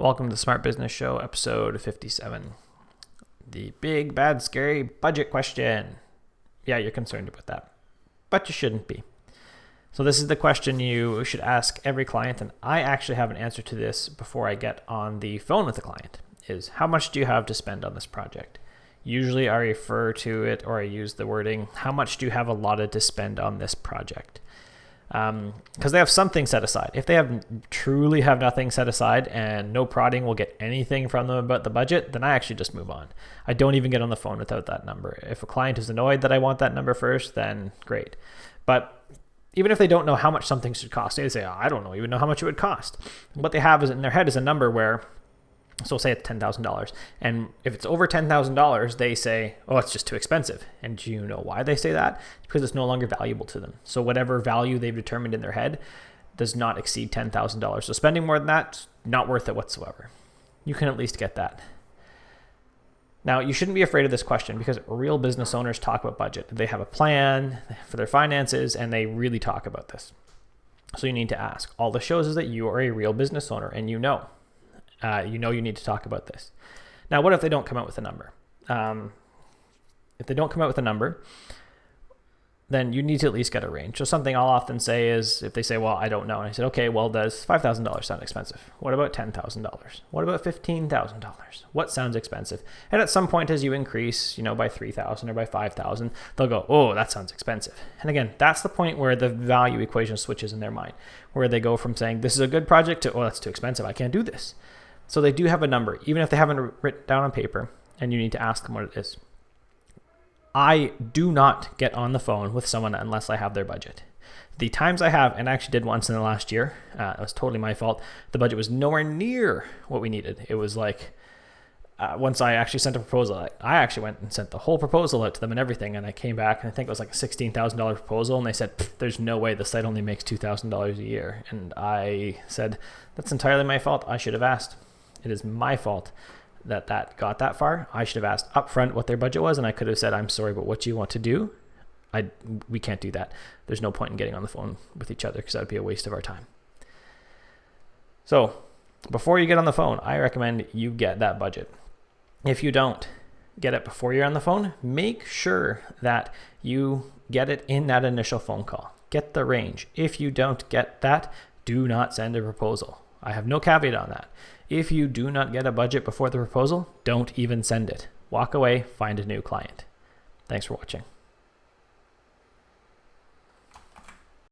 Welcome to the Smart Business Show, episode 57. The big, bad, scary budget question. Yeah, you're concerned about that, but you shouldn't be. So this is the question you should ask every client, and I actually have an answer to this before I get on the phone with the client, is how much do you have to spend on this project? Usually I refer to it, or I use the wording, how much do you have allotted to spend on this project? Because they have something set aside. If they truly have nothing set aside and no prodding will get anything from them about the budget, then I actually just move on. I don't even get on the phone without that number. If a client is annoyed that I want that number first, then great. But even if they don't know how much something should cost, they say, I don't even know how much it would cost. What they have is in their head is a number where, so say it's $10,000. And if it's over $10,000, they say, oh, it's just too expensive. And do you know why they say that? Because it's no longer valuable to them. So whatever value they've determined in their head does not exceed $10,000. So spending more than that, not worth it whatsoever. You can at least get that. Now, you shouldn't be afraid of this question because real business owners talk about budget. They have a plan for their finances and they really talk about this. So you need to ask. All this shows is that you are a real business owner and you know you need to talk about this. Now, what if they don't come out with a number? If they don't come out with a number, then you need to at least get a range. So something I'll often say is, if they say, well, I don't know. And I said, okay, well, does $5,000 sound expensive? What about $10,000? What about $15,000? What sounds expensive? And at some point, as you increase, by 3,000 or by 5,000, they'll go, oh, that sounds expensive. And again, that's the point where the value equation switches in their mind, where they go from saying, this is a good project to, oh, that's too expensive. I can't do this. So they do have a number, even if they haven't written down on paper, and you need to ask them what it is. I do not get on the phone with someone unless I have their budget. The times I have, and I actually did once in the last year, it was totally my fault. The budget was nowhere near what we needed. It was like, once I actually sent a proposal, I actually went and sent the whole proposal out to them and everything, and I came back, and I think it was like a $16,000 proposal, and they said, there's no way the site only makes $2,000 a year. And I said, that's entirely my fault. I should have asked. It is my fault that got that far. I should have asked upfront what their budget was, and I could have said, I'm sorry, but what you want to do, we can't do that. There's no point in getting on the phone with each other because that would be a waste of our time. So before you get on the phone, I recommend you get that budget. If you don't get it before you're on the phone, make sure that you get it in that initial phone call. Get the range. If you don't get that, do not send a proposal. I have no caveat on that. If you do not get a budget before the proposal, don't even send it. Walk away, find a new client. Thanks for watching.